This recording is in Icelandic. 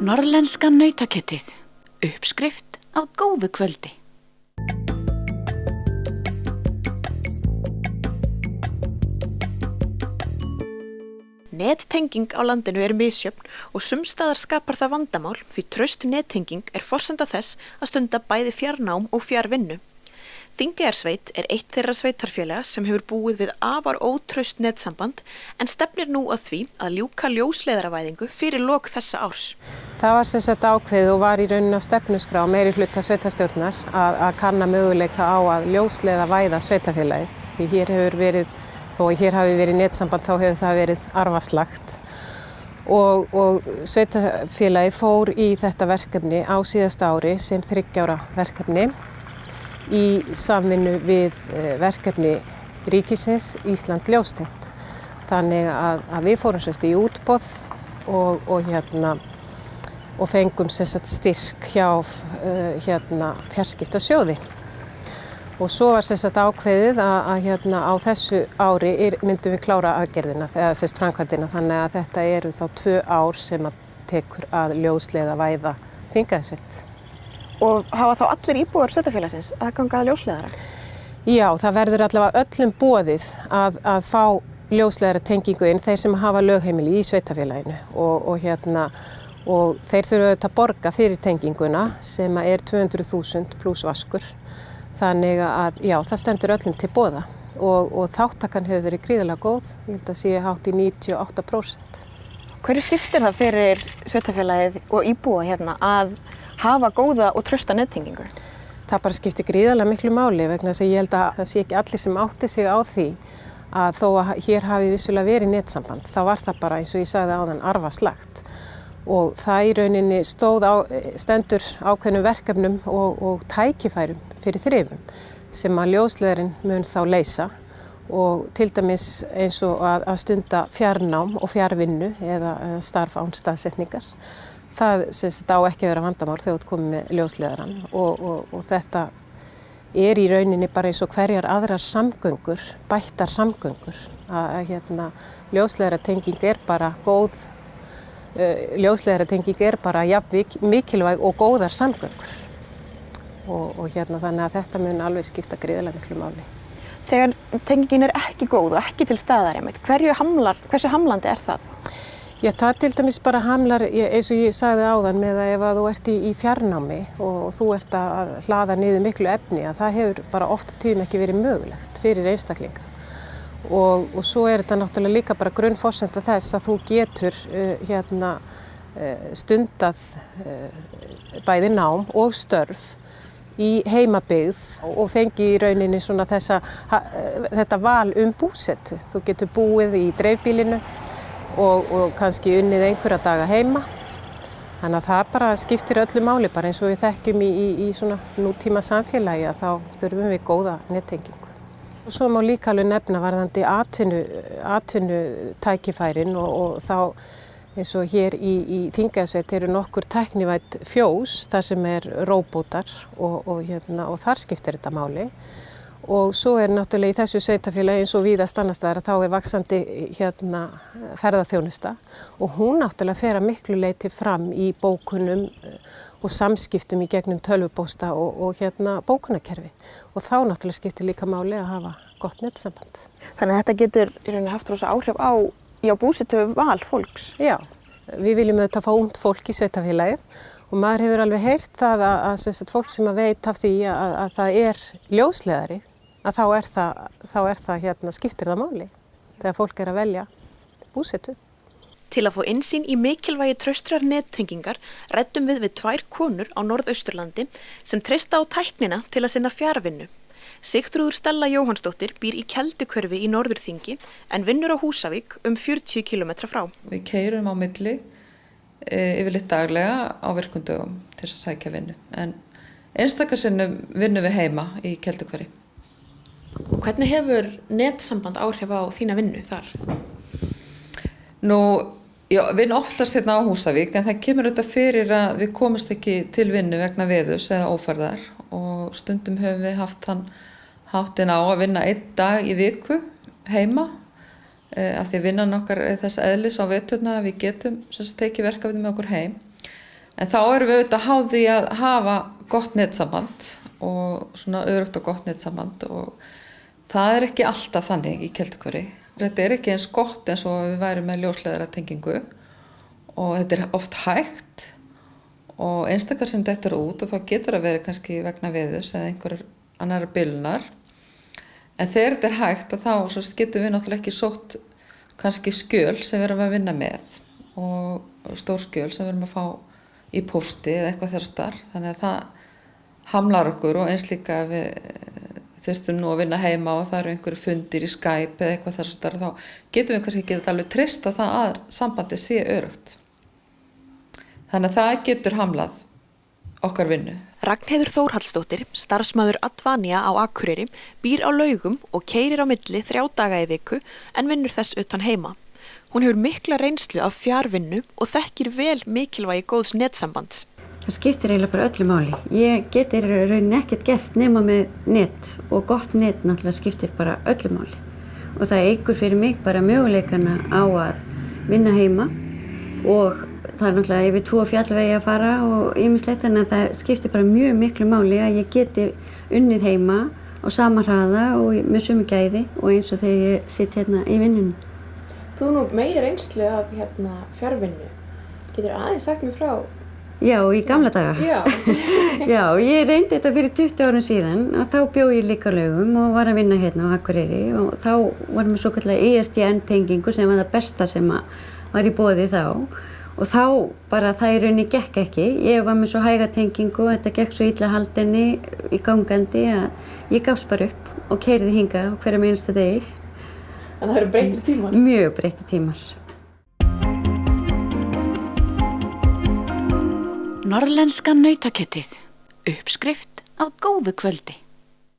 Norðlenska nautakjötið. Uppskrift af góðu kvöldi. Nettenging á landinu misjöfn og sumstaðar skapar það vandamál því traust nettenging forsenda þess að stunda bæði fjarnám og fjarvinnu. Þingeyjarsveit eitt þeirra sveitarfélaga sem hefur búið við afar ótraust netsamband en stefnir nú að því að ljúka ljósleiðaravæðingu fyrir lok þessa árs. Það var sem sagt ákveðið og var í rauninni á stefnuskrá meirihluta sveitarstjórnar að kanna möguleika á að ljósleiðavæða sveitarfélagið. Því hér hefur verið, þó að hér hafi verið netsamband, þá hefur það verið arfaslagt. Og sveitarfélagið fór í þetta verkefni á síðasta ári sem 3 ára verkefni í samvinnu við verkefni ríkisins Ísland ljóstengt. Þannig að við fórum sérst í útboð og fengum sérst styrk hjá fjarskiptasjóði. Og svo var sérst ákveðið að á þessu ári myndum við klára aðgerðina, eða sérst framkvæmdina, þannig að þetta eru þá 2 ár sem að tekur að ljósleiðavæða Þingeyjarsveit. Og hafa þá allir íbúar sveitarfélagsins að ganga að ljósleiðara? Já, það verður allavega öllum boðið að fá ljósleiðaratengingu inn, þeir sem hafa lögheimili í sveitarfélaginu og þeir þurfa auðvitað að borga fyrir tenginguna sem 200.000 pluss vaskur. Þannig að já, það stendur öllum til boða og þátttakan hefur verið gríðarlega góð, ég held að sé hátt í 98%. Hverju skiptir það fyrir sveitarfélagið og íbúa að hafa góða og trausta nettengingu? Það bara skiptir gríðarlega miklu máli vegna þess að ég held að það sé ekki allir sem átti sig á því að þó að hér hafi vissulega verið netsamband, þá var það bara eins og ég sagði áðan arfaslagt. Og það í rauninni stendur ákveðnum verkefnum og tækifærum fyrir þrifum sem að ljósleiðarinn mun þá leysa og til dæmis eins og að stunda fjarnám og fjarvinnu eða starf án staðsetningar. Það á ekki að vera vandamál þegar þú komið með ljósleiðarann og þetta í rauninni bara eins og hverjar aðrar samgöngur, bættar samgöngur. Ljósleiðaratenging bara góð, ljósleiðaratenging bara jafn mikilvæg og góðar samgöngur. Og þannig að þetta mun alveg skipta gríðarlega miklu máli. Þegar tengingin ekki góð og ekki til staðar, hversu hamlandi það? Já, það til dæmis bara hamlar, eins og ég sagði áðan, með að ef að þú ert í fjarnámi og þú ert að hlaða niður miklu efni, að það hefur bara oft tíðum ekki verið mögulegt fyrir einstaklinga. Og svo þetta náttúrulega líka bara grunnforsenda þess að þú getur stundað bæði nám og störf í heimabyggð og fengi í rauninni svona þetta val búsetu. Þú getur búið í dreifbýlinu og kannski unnið einhverja daga heima. Þannig að það bara skiptir öllu máli, bara eins og við þekkjum í svona nútíma samfélagi að þá þurfum við góða nettengingu. Og svo má líka alveg nefna varðandi atvinnutækifærin og þá eins og hér í Þingeyjarsveit eru nokkur tæknivædd fjós þar sem róbótar og þar skiptir þetta máli. Og svo náttúrulega í þessu sveitarfélagi eins og víðast annars staðar að þá vaxandi ferðaþjónusta og hún náttúrulega fer að miklu leyti fram í bókunum og samskiptum í gegnum tölvupósta og bókunarkerfi. Og þá náttúrulega skiptir líka máli að hafa gott netsamband. Þannig að þetta getur í rauninni haft rosa áhrif á búsetu val fólks? Já, við viljum auðvitað fá ungt fólk í sveitarfélagið. Og maður hefur alveg heyrt það að fólk sem veit af því að það ljósleiðari, að þá skiptir það máli þegar fólk að velja búsetu. Til að fá innsýn í mikilvægi traustrar nettengingar ræddum við 2 konur á Norðausturlandi sem treysta á tæknina til að sinna fjarvinnu. Sigþrúður Stella Jóhannsdóttir býr í Keldukörfi í Norðurþingi en vinnur á Húsavík 40 kilometra frá. Við keyrum á milli yfirleitt daglega á virkum dögum til að sækja vinnu. En einstaka sinnum vinnum við heima í Keldukörfi. Og hvernig hefur netsamband áhrif á þína vinnu þar? Nú, já, við erum oftast hérna á Húsavík en það kemur auðvitað fyrir að við komumst ekki til vinnu vegna veðurs eða ófærðar og stundum höfum við haft þann háttinn á að vinna 1 dag í viku heima af því að vinnan okkar þess eðlis á veturna að við getum tekið verkefni með okkur heim. En þá erum við auðvitað háð því að hafa gott netsamband og svona öruggt og gott netsamband og það er ekki alltaf þannig í Keldukveri. Þetta er ekki eins gott eins og við værum með ljósleiðara tengingu og þetta er oft hægt og einstakar sem þetta eru út og þá getur að vera kannski vegna veðurs eða einhverjar annara bilunar. En þegar þetta er hægt þá getum við náttúrulega ekki sótt kannski skjöl sem við erum að vinna með og stór skjöl sem við erum að fá í pósti eða eitthvað þess þar. Þannig að það hamlar okkur og eins líka að við þurftum nú að vinna heima og það eru einhverju fundir í Skype eða eitthvað þess þar. Þá getum við kannski ekki alveg treyst að það að sambandi sé öruggt. Þannig að það getur hamlað okkar vinnu. Ragnheiður Þórhallsdóttir, starfsmaður Advania á Akureyri, býr á Laugum og keyrir á milli 3 daga í viku en vinnur þess utan heima. Hún hefur mikla reynslu af fjarvinnu og þekkir vel mikilvægi góðs netsambands. Það skiptir eiginlega bara öllu máli. Ég geti raunin ekkert gert nema með net og gott net náttúrulega skiptir bara öllu máli. Og það eykur fyrir mig bara möguleikana á að vinna heima og það er náttúrulega yfir 2 fjallvegi að fara og ýmislegt þannig að það skiptir bara mjög miklu máli að ég geti unnið heima á sama hraða og með sömu gæði og eins og þegar ég sitt hérna í vinnunni. Þú nú meiri reynslu af fjarvinnu. Getur aðeins sagt mér frá? Já, í gamla daga. Já. Já, ég reyndi þetta fyrir 20 árum síðan og þá bjó ég líka á Laugum og var að vinna hérna á Akureyri og þá var mér svokallega ISDN-tengingu sem var það besta sem var í boði þá. Og þá bara það í rauninni gekk ekki. Ég var með svo hæga tengingu og þetta gekk svo illa haldinni í gangandi að ég gafst bara upp og keyrði hingað á hverjum einasta degi. En það eru breyttir tímar? Mjög breyttir tímar. Norðlenska nautakjötið. Uppskrift af góðu kvöldi.